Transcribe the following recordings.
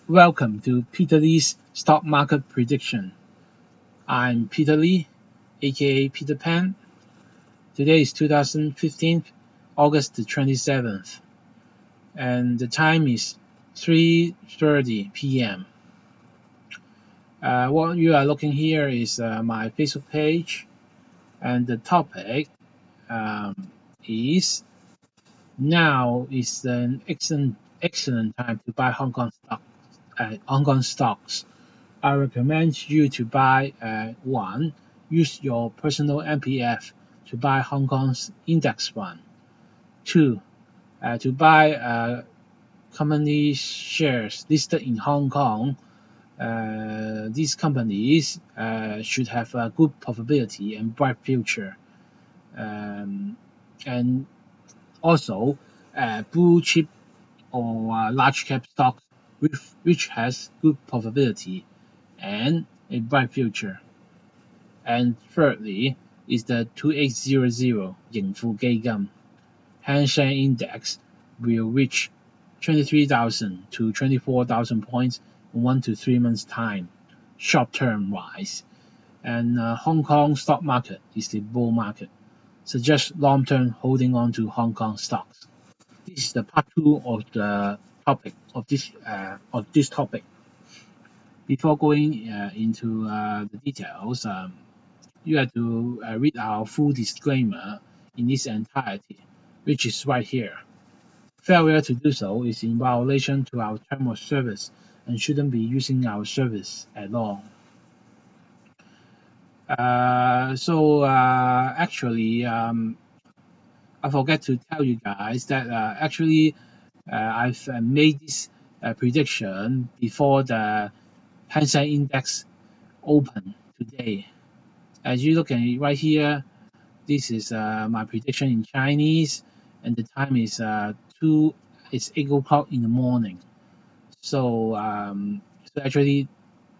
Welcome to Peter Lee's Stock Market Prediction. I'm Peter Lee, aka Peter Pan. Today is 2015, August the 27th, and the time is 3:30 p.m. What you are looking here is my Facebook page, and the topic is now is an excellent time to buy Hong Kong stocks. I recommend you to buy one. Use your personal MPF to buy Hong Kong's index fund. Two, to buy company shares listed in Hong Kong. These companies should have a good profitability and bright future. And also, blue chip or large cap stocks which has good profitability and a bright future. And thirdly is the 2800 盈富基金. Hang Seng Index will reach 23,000 to 24,000 points in 1 to 3 months' time, short-term wise. And Hong Kong stock market is the bull market. Suggest long-term holding on to Hong Kong stocks. This is the part 2 of the topic of this topic. Before going into the details, you have to read our full disclaimer in its entirety, which is right here. Failure to do so is in violation to our term of service and shouldn't be using our service at all. Actually, I forgot to tell you guys that I've made this prediction before the Hang Seng Index open today. As you look at it right here, this is my prediction in Chinese, and the time is 8 o'clock in the morning. So actually,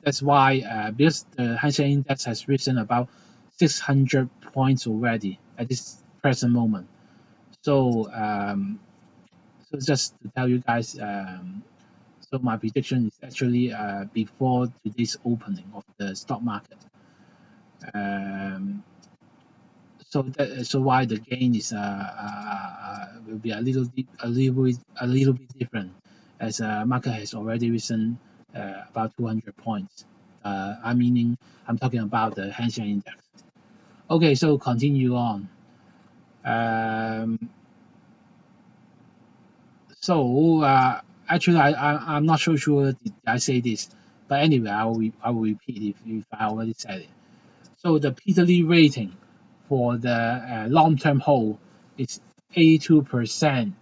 that's why because the Hang Seng Index has risen about 600 points already at this present moment. So just to tell you guys, so my prediction is actually before today's opening of the stock market. So why the gain is will be a little bit different, as market has already risen about 200 points. I'm talking about the Hang Seng Index. Okay, so continue on. Actually, I'm not so sure did I say this, but anyway, I will repeat if I already said it. So the Peter Lee rating for the long-term hold is 82%,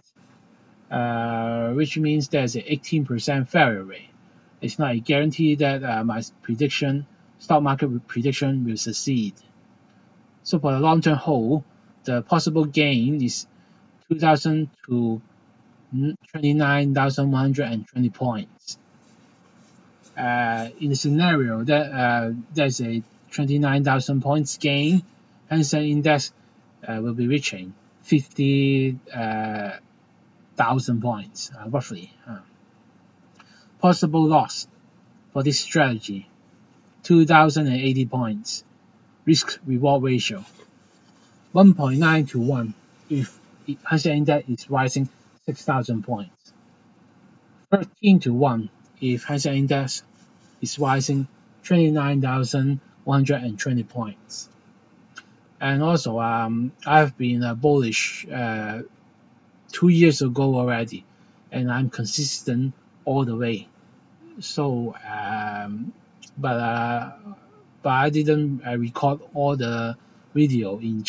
which means there's an 18% failure rate. It's not a guarantee that my stock market prediction will succeed. So for the long-term hold, the possible gain is 2,000 to 29,120 points. In the scenario that there's a 29,000 points gain, Hang Seng Index will be reaching 50,000 points, roughly. Possible loss for this strategy, 2,080 points. Risk reward ratio, 1.9 to 1 if Hang Seng Index is rising 6,000 points. 13 to 1 if Hang Seng Index is rising 29,120 points. And also, I've been bullish 2 years ago already, and I'm consistent all the way. So, but I didn't record all the video in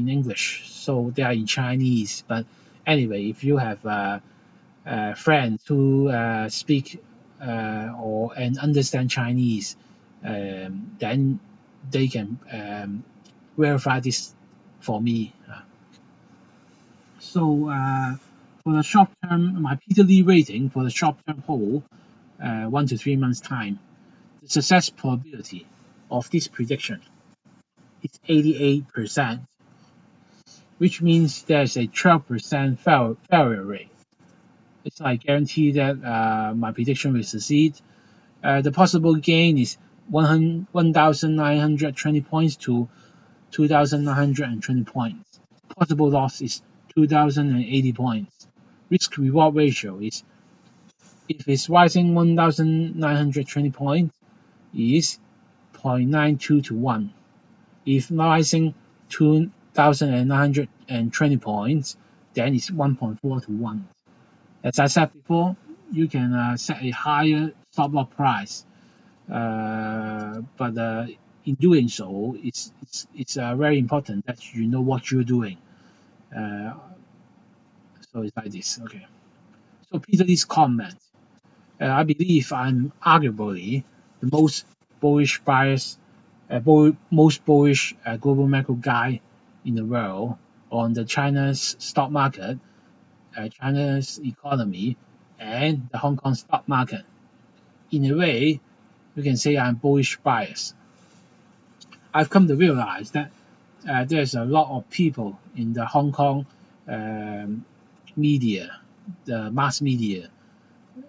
English, so they are in Chinese. But anyway, if you have friends who speak and understand Chinese, then they can verify this for me. So for the short term, my Peter Lee rating for the short term hold, 1 to 3 months time, the success probability of this prediction is 88%, which means there's a 12% failure rate. It's not a guarantee that my prediction will succeed. The possible gain is 1,920 points to 2,920 points. Possible loss is 2,080 points. Risk reward ratio is, if it's rising 1,920 points, is 0.92 to 1. If rising 2,920 points, then it's 1.4 to 1. As I said before, you can set a higher stop loss price, but in doing so, it's very important that you know what you're doing. Uh, so it's like this. Okay. So Peter Lee's comment. I believe I'm arguably the most bullish bias, most bullish global macro guy in the world on the China's stock market, China's economy, and the Hong Kong stock market. In a way, you can say I'm bullish bias. I've come to realize that there's a lot of people in the Hong Kong media, the mass media,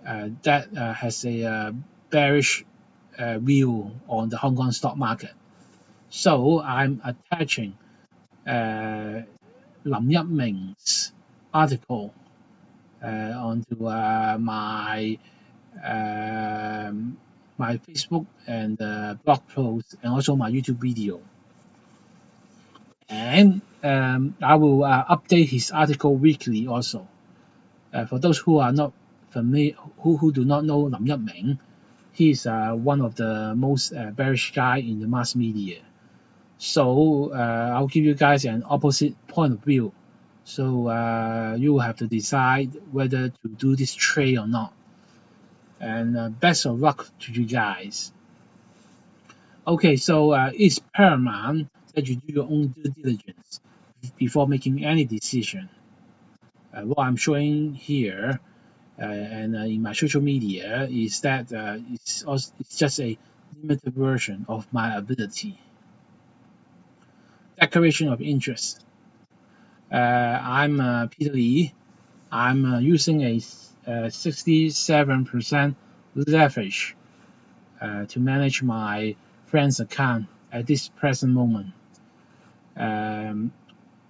that has a bearish view on the Hong Kong stock market. So I'm attaching Lim Yip-ming's article onto my Facebook and blog post, and also my YouTube video. And I will update his article weekly also. For those who are not familiar, who do not know Lim Yip-ming, he is one of the most bearish guy in the mass media. So I'll give you guys an opposite point of view. So you will have to decide whether to do this trade or not. And best of luck to you guys. Okay, so it's paramount that you do your own due diligence before making any decision. What I'm showing here and in my social media is that it's just a limited version of my ability. Declaration of interest. I'm Peter Lee. I'm using a 67% leverage to manage my friend's account at this present moment.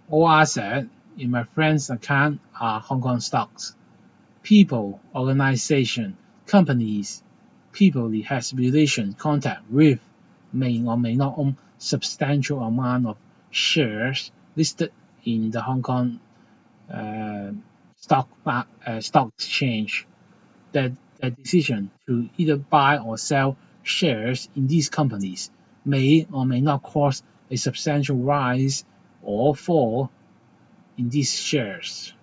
All assets in my friend's account are Hong Kong stocks. People, organization, companies, people he has relation contact with may or may not own substantial amount of shares listed in the Hong Kong stock exchange. That decision to either buy or sell shares in these companies may or may not cause a substantial rise or fall in these shares,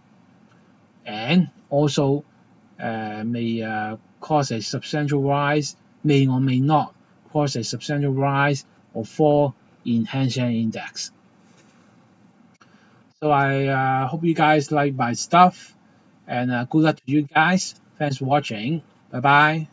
and also may cause a substantial rise, may or may not cause a substantial rise or fall in Hang Seng Index. So I hope you guys like my stuff, and good luck to you guys. Thanks for watching. Bye bye.